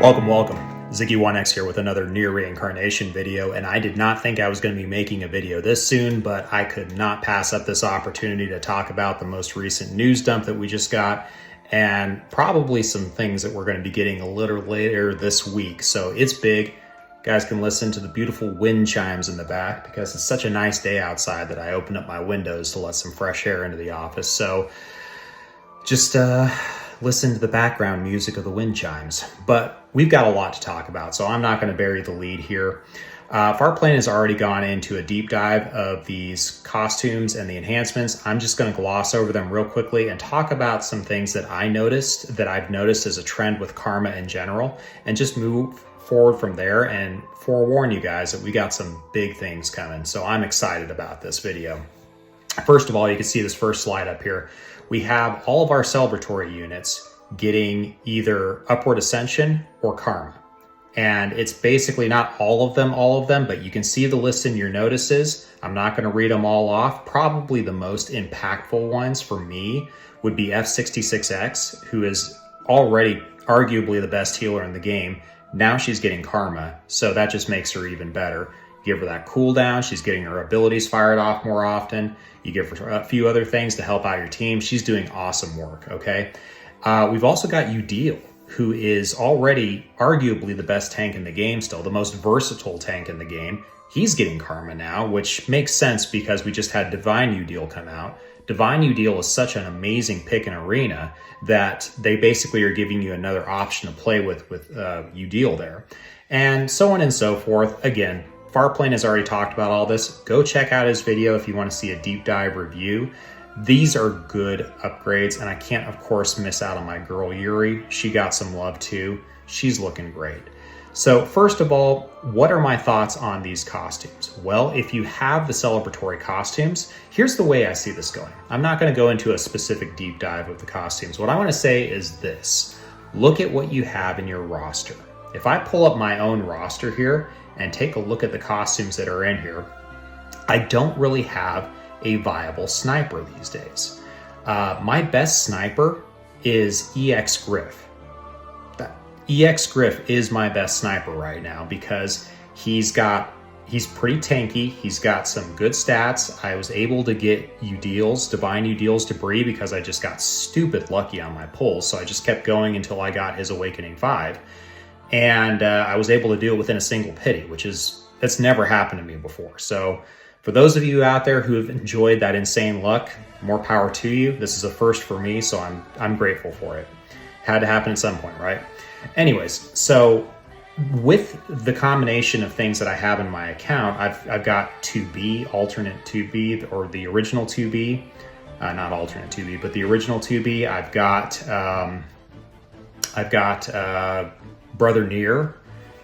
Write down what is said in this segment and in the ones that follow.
Welcome. Ziggy1X here with another NieR reincarnation video, and I did not think I was going to be making a video this soon, but I could not pass up this opportunity to talk about the most recent news dump that we just got, and probably some things that we're going to be getting a little later this week. So it's big. You guys can listen to the beautiful wind chimes in the back because it's such a nice day outside that I opened up my windows to let some fresh air into the office. So just listen to the background music of the wind chimes. But we've got a lot to talk about, so I'm not going to bury the lead here. Farplane has already gone into a deep dive of these costumes and the enhancements. I'm just going to gloss over them real quickly and talk about some things that I've noticed as a trend with Karma in general, and just move forward from there and forewarn you guys that we got some big things coming. So I'm excited about this video. First of all, you can see this first slide up here. We have all of our celebratory units getting either Upward Ascension or Karma. And it's basically not all of them, but you can see the list in your notices. I'm not going to read them all off. Probably the most impactful ones for me would be F66X, who is already arguably the best healer in the game. Now she's getting Karma, so that just makes her even better. Give her that cooldown. She's getting her abilities fired off more often. You give her a few other things to help out your team. She's doing awesome work, okay? We've also got Udil, who is already arguably the best tank in the game still, the most versatile tank in the game. He's getting Karma now, which makes sense because we just had Divine Udil come out. Divine Udil is such an amazing pick in Arena that they basically are giving you another option to play with Udil there. And so on and so forth. Again, Farplane has already talked about all this. Go check out his video if you want to see a deep dive review. These are good upgrades, and I can't, of course, miss out on my girl Yuri. She got some love too. She's looking great. So first of all, what are my thoughts on these costumes? Well, if you have the celebratory costumes, here's the way I see this going. I'm not going to go into a specific deep dive of the costumes. What I want to say is this. Look at what you have in your roster. If I pull up my own roster here and take a look at the costumes that are in here, I don't really have a viable sniper these days. My best sniper is EX Griff. EX Griff is my best sniper right now because he's pretty tanky. He's got some good stats. I was able to get Divine Udil's debris because I just got stupid lucky on my pulls. So I just kept going until I got his Awakening 5. And I was able to do it within a single pity, that's never happened to me before. So for those of you out there who have enjoyed that insane luck, more power to you. This is a first for me, so I'm grateful for it. Had to happen at some point, right? Anyways, so with the combination of things that I have in my account, I've got 2B, alternate 2B, or the original 2B, not alternate 2B, but the original 2B. I've got Brother NieR.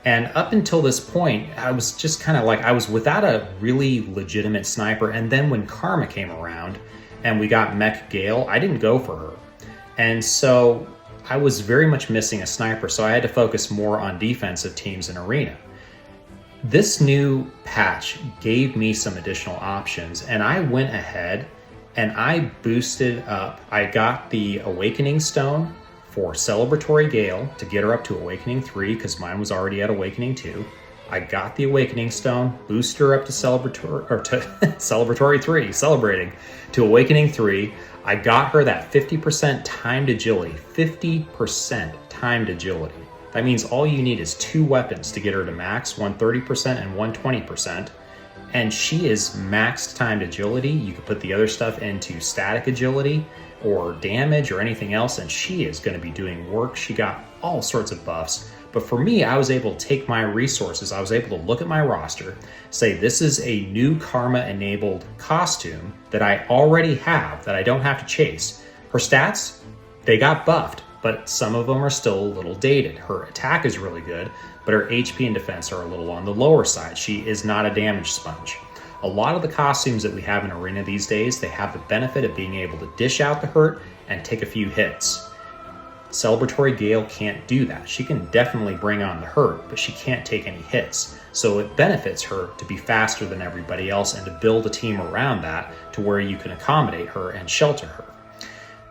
And up until this point, I was just kind of like, I was without a really legitimate sniper. And then when Karma came around and we got Mech Gale, I didn't go for her. And so I was very much missing a sniper. So I had to focus more on defensive teams in Arena. This new patch gave me some additional options, and I went ahead and I boosted up. I got the Awakening Stone for Celebratory Gale to get her up to Awakening 3 because mine was already at Awakening 2. I got the Awakening Stone, boosted her up to Celebratory 3, celebrating to Awakening 3. I got her that 50% timed agility, 50% timed agility. That means all you need is 2 weapons to get her to max, 130% and 120%. And she is maxed timed agility. You could put the other stuff into static agility or damage or anything else, and she is going to be doing work. She got all sorts of buffs. But for me, I was able to take my resources. I was able to look at my roster, say this is a new Karma-enabled costume that I already have, that I don't have to chase. Her stats, they got buffed, but some of them are still a little dated. Her attack is really good, but her HP and defense are a little on the lower side. She is not a damage sponge. A lot of the costumes that we have in Arena these days, they have the benefit of being able to dish out the hurt and take a few hits. Celebratory Gale can't do that. She can definitely bring on the hurt, but she can't take any hits. So it benefits her to be faster than everybody else and to build a team around that to where you can accommodate her and shelter her.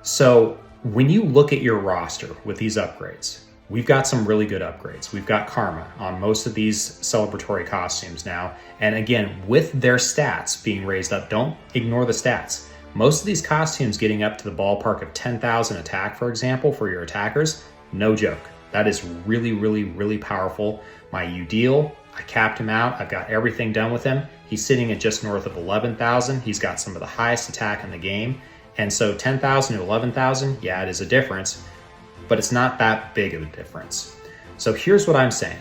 So when you look at your roster with these upgrades, we've got some really good upgrades. We've got Karma on most of these celebratory costumes now. And again, with their stats being raised up, don't ignore the stats. Most of these costumes getting up to the ballpark of 10,000 attack, for example, for your attackers, no joke. That is really, really, really powerful. My Udeal, I capped him out. I've got everything done with him. He's sitting at just north of 11,000. He's got some of the highest attack in the game. And so 10,000 to 11,000, yeah, it is a difference, but it's not that big of a difference. So here's what I'm saying.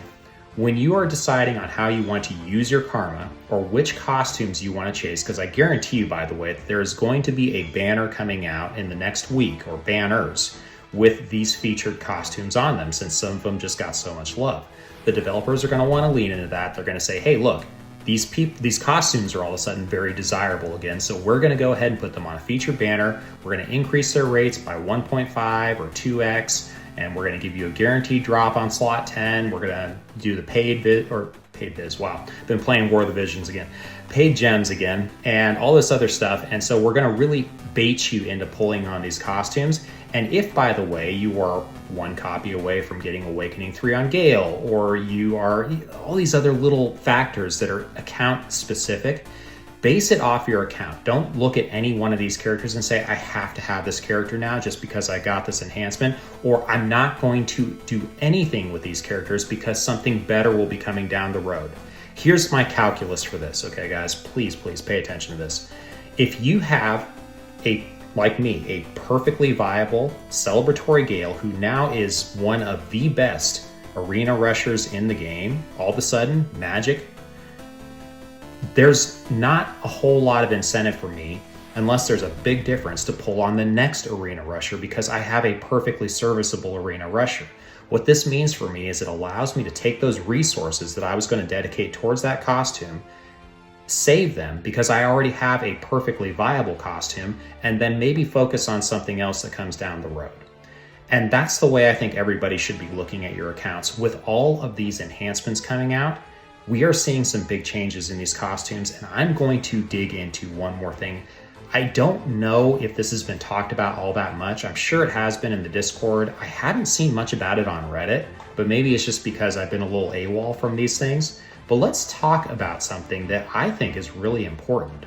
When you are deciding on how you want to use your Karma or which costumes you want to chase, because I guarantee you, by the way, that there is going to be a banner coming out in the next week, or banners, with these featured costumes on them, since some of them just got so much love. The developers are going to want to lean into that. They're going to say, hey, look, these costumes are all of a sudden very desirable again, so we're going to go ahead and put them on a featured banner. We're going to increase their rates by 1.5 or 2x, and we're going to give you a guaranteed drop on slot 10. We're going to do the paid biz. Wow, been playing War of the Visions again. Paid gems again, and all this other stuff. And so we're going to really bait you into pulling on these costumes. And if, by the way, you are one copy away from getting Awakening 3 on Gale, or you are all these other little factors that are account specific, base it off your account. Don't look at any one of these characters and say, I have to have this character now just because I got this enhancement, or I'm not going to do anything with these characters because something better will be coming down the road. Here's my calculus for this, okay, guys? Please pay attention to this. If you have like me, a perfectly viable Celebratory Gale who now is one of the best arena rushers in the game, all of a sudden, magic, there's not a whole lot of incentive for me, unless there's a big difference, to pull on the next arena rusher because I have a perfectly serviceable arena rusher. What this means for me is it allows me to take those resources that I was going to dedicate towards that costume, save them because I already have a perfectly viable costume, and then maybe focus on something else that comes down the road. And that's the way I think everybody should be looking at your accounts. With all of these enhancements coming out, we are seeing some big changes in these costumes, and I'm going to dig into one more thing. I don't know if this has been talked about all that much. I'm sure it has been in the Discord. I haven't seen much about it on Reddit, but maybe it's just because I've been a little AWOL from these things. But let's talk about something that I think is really important.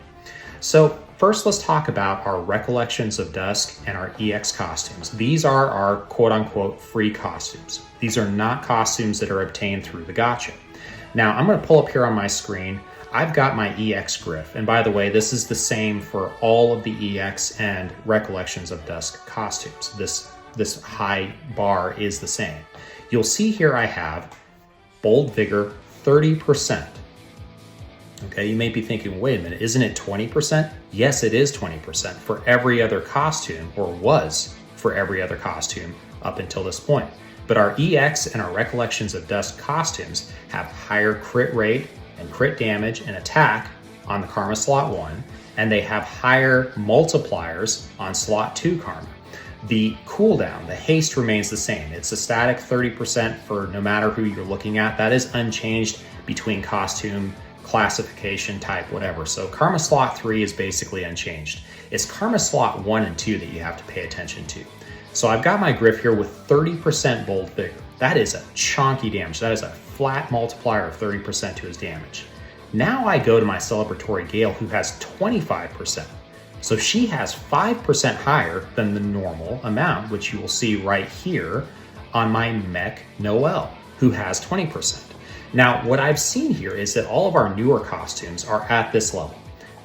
So first, let's talk about our Recollections of Dusk and our EX costumes. These are our quote-unquote free costumes. These are not costumes that are obtained through the gacha. Now, I'm going to pull up here on my screen. I've got my EX Griff. And by the way, this is the same for all of the EX and Recollections of Dusk costumes. This high bar is the same. You'll see here I have Bold Vigor 30%. Okay, you may be thinking, wait a minute, isn't it 20%? Yes, it is 20% for every other costume, or was for every other costume up until this point. But our EX and our Recollections of Dusk costumes have higher crit rate and crit damage and attack on the Karma slot 1, and they have higher multipliers on slot 2 Karma. The cooldown, the haste, remains the same. It's a static 30% for no matter who you're looking at. That is unchanged between costume, classification, type, whatever. So Karma slot 3 is basically unchanged. It's Karma slot 1 and 2 that you have to pay attention to. So I've got my Griff here with 30% Bold Vigor. That is a chunky damage. That is a flat multiplier of 30% to his damage. Now I go to my Celebratory Gale, who has 25%. So she has 5% higher than the normal amount, which you will see right here on my Mech Noel, who has 20%. Now, what I've seen here is that all of our newer costumes are at this level.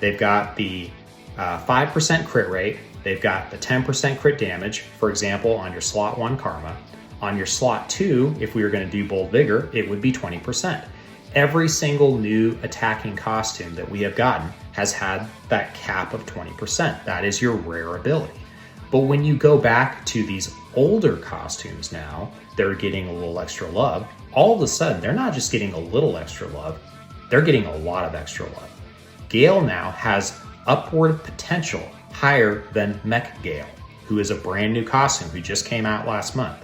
They've got the 5% crit rate. They've got the 10% crit damage, for example, on your slot 1 Karma. On your slot 2, if we were going to do Bold Vigor, it would be 20%. Every single new attacking costume that we have gotten has had that cap of 20%. That is your rare ability. But when you go back to these older costumes now, they're getting a little extra love. All of a sudden, they're not just getting a little extra love, they're getting a lot of extra love. Gale now has upward potential higher than Mech Gale, who is a brand new costume who just came out last month.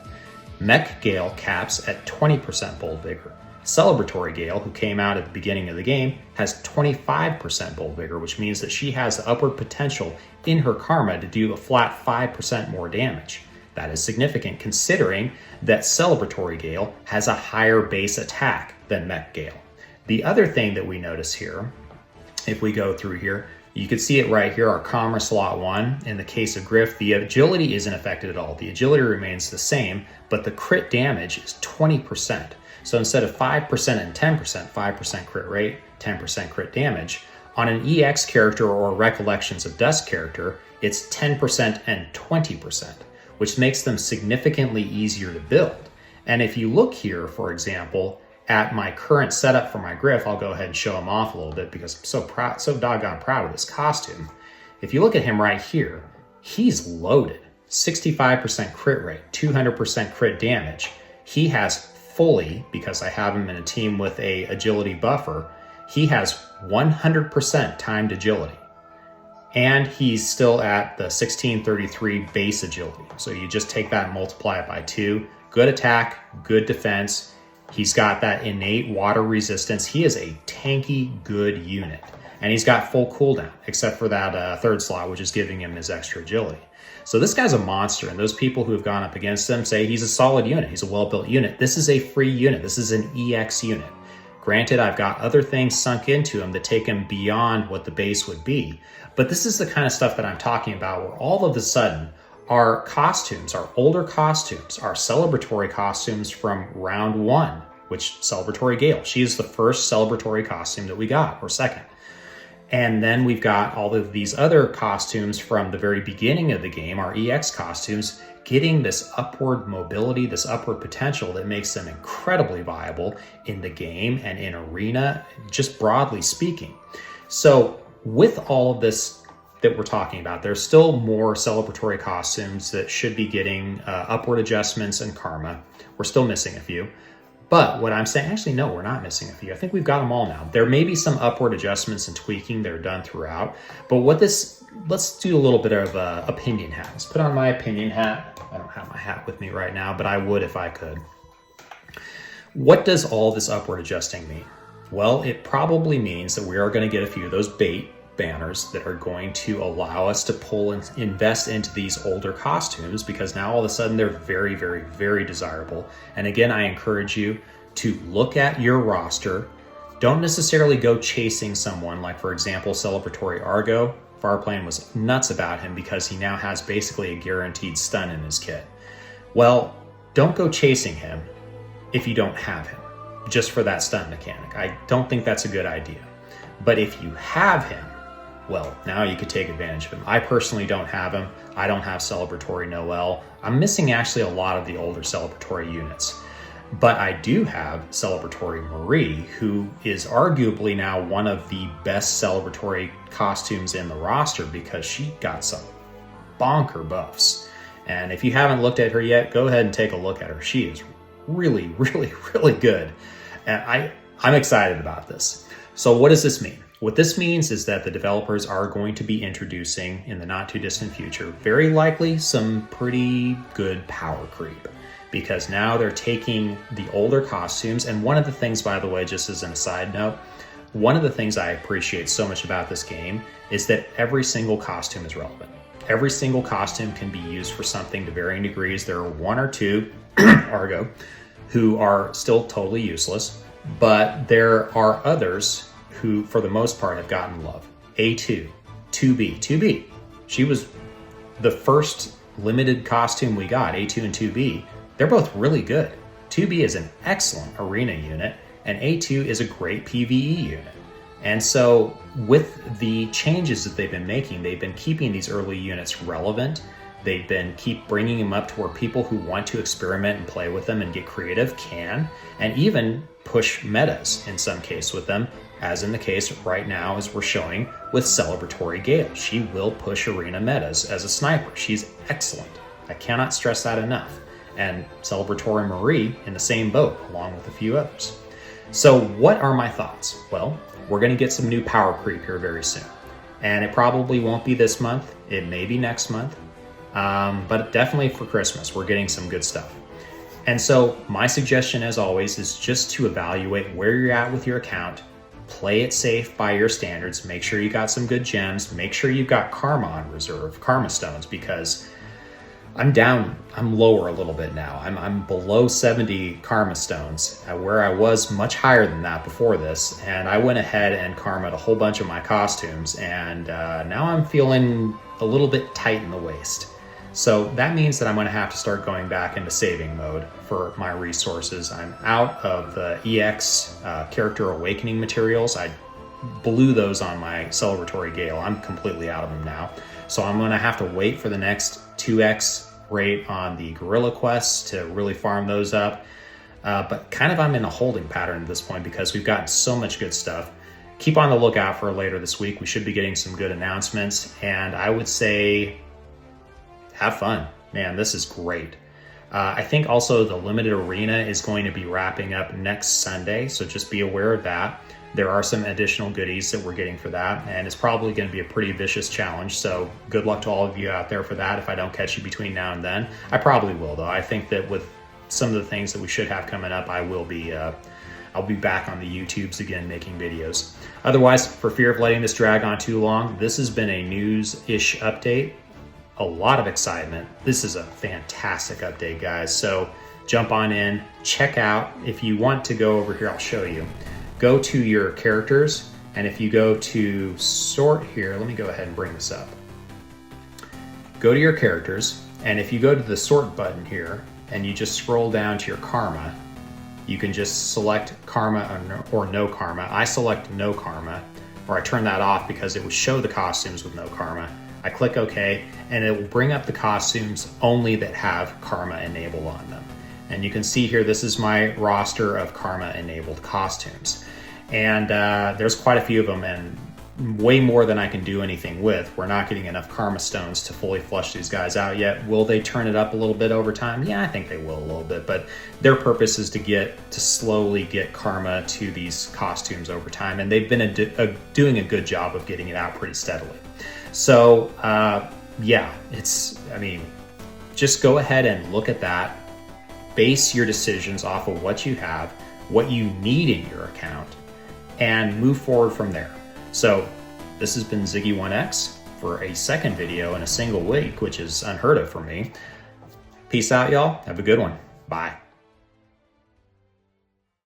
Mech Gale caps at 20% Bold Vigor. Celebratory Gale, who came out at the beginning of the game, has 25% Bold Vigor, which means that she has the upward potential in her Karma to do a flat 5% more damage. That is significant considering that Celebratory Gale has a higher base attack than Mech Gale. The other thing that we notice here, if we go through here, you can see it right here, our Karma slot 1. In the case of Griff, the agility isn't affected at all. The agility remains the same, but the crit damage is 20%. So instead of 5% and 10%, 5% crit rate, 10% crit damage, on an EX character or Recollections of Dust character, it's 10% and 20%, which makes them significantly easier to build. And if you look here, for example, at my current setup for my Griff, I'll go ahead and show him off a little bit because I'm so proud, so doggone proud of this costume. If you look at him right here, he's loaded. 65% crit rate, 200% crit damage. He has fully, because I have him in a team with a agility buffer, he has 100% timed agility. And he's still at the 1633 base agility. So you just take that and multiply it by 2. Good attack, good defense. He's got that innate water resistance. He is a tanky, good unit. And he's got full cooldown, except for that third slot, which is giving him his extra agility. So this guy's a monster, and those people who have gone up against him say he's a solid unit. He's a well-built unit. This is a free unit. This is an EX unit. Granted, I've got other things sunk into him that take him beyond what the base would be. But this is the kind of stuff that I'm talking about where all of a sudden our costumes, our older costumes, our celebratory costumes from round 1, which Celebratory Gale, she is the first celebratory costume that we got, or second. And then we've got all of these other costumes from the very beginning of the game, our EX costumes, getting this upward mobility, this upward potential that makes them incredibly viable in the game and in arena, just broadly speaking. So with all of this that we're talking about, there's still more celebratory costumes that should be getting upward adjustments and karma. We're still missing a few. But what I'm saying, actually, no, we're not missing a few. I think we've got them all now. There may be some upward adjustments and tweaking that are done throughout. But let's do a little bit of opinion hat. Let's put on my opinion hat. I don't have my hat with me right now, but I would if I could. What does all this upward adjusting mean? Well, it probably means that we are going to get a few of those bait banners that are going to allow us to pull and invest into these older costumes, because now all of a sudden they're very, very, very desirable. And again, I encourage you to look at your roster. Don't necessarily go chasing someone like, for example, Celebratory Argo. Farplane was nuts about him because he now has basically a guaranteed stun in his kit. Well, don't go chasing him if you don't have him, just for that stun mechanic. I don't think that's a good idea. But if you have him, well, now you could take advantage of him. I personally don't have him. I don't have Celebratory Noel. I'm missing actually a lot of the older Celebratory units. But I do have Celebratory Marie, who is arguably now one of the best celebratory costumes in the roster because she got some bonker buffs. And if you haven't looked at her yet, go ahead and take a look at her. She is really, really, really good. And I'm excited about this. So what does this mean? What this means is that the developers are going to be introducing, in the not too distant future, very likely some pretty good power creep. Because now they're taking the older costumes, and one of the things, by the way, just as an aside note, one of the things I appreciate so much about this game is that every single costume is relevant. Every single costume can be used for something to varying degrees. There are one or two, Argo, who are still totally useless, but there are others who, for the most part, have gotten love. A2, 2B. She was the first limited costume we got, A2 and 2B. They're both really good. 2B is an excellent arena unit, and A2 is a great PvE unit. And so with the changes that they've been making, they've been keeping these early units relevant. They've been keep bringing them up to where people who want to experiment and play with them and get creative can, and even push metas in some case with them, as in the case right now as we're showing with Celebratory Gale. She will push arena metas as a sniper. She's excellent. I cannot stress that enough. And Celebratory Marie in the same boat, along with a few others. So what are my thoughts? Well, we're going to get some new power creep here very soon. And it probably won't be this month. It may be next month. But definitely for Christmas, we're getting some good stuff. And so my suggestion, as always, is just to evaluate where you're at with your account. Play it safe by your standards. Make sure you got some good gems. Make sure you've got karma on reserve, karma stones, because I'm lower a little bit now. I'm below 70 karma stones, where I was much higher than that before this. And I went ahead and karma'd a whole bunch of my costumes, and now I'm feeling a little bit tight in the waist. So that means that I'm gonna have to start going back into saving mode for my resources. I'm out of the EX character awakening materials. I blew those on my Celebratory Gale. I'm completely out of them now. So I'm gonna have to wait for the next 2x rate on the Gorilla quests to really farm those up. But kind of I'm in a holding pattern at this point because we've gotten so much good stuff. Keep on the lookout for later this week. We should be getting some good announcements, and I would say have fun. Man, this is great. I think also the limited arena is going to be wrapping up next Sunday, so just be aware of that. There are some additional goodies that we're getting for that, and it's probably going to be a pretty vicious challenge, so good luck to all of you out there for that if I don't catch you between now and then. I probably will, though. I think that with some of the things that we should have coming up, I'll be back on the YouTubes again making videos. Otherwise, for fear of letting this drag on too long, this has been a news-ish update. A lot of excitement. This is a fantastic update, guys, so jump on in, check out. If you want to go over here, I'll show you. Go to your characters, and if you go to sort here, let me go ahead and bring this up. Go to your characters, and if you go to the sort button here, and you just scroll down to your karma, you can just select karma or no karma. I select no karma, or I turn that off because it will show the costumes with no karma. I click OK, and it will bring up the costumes only that have karma enabled on them. And you can see here, this is my roster of karma enabled costumes. And there's quite a few of them, and way more than I can do anything with. We're not getting enough karma stones to fully flush these guys out yet. Will they turn it up a little bit over time? Yeah, I think they will a little bit, but their purpose is to slowly get karma to these costumes over time, and they've been doing a good job of getting it out pretty steadily. So yeah, just go ahead and look at that. Base your decisions off of what you have, what you need in your account, and move forward from there. So this has been Ziggy1X for a second video in a single week, which is unheard of for me. Peace out, y'all. Have a good one. Bye.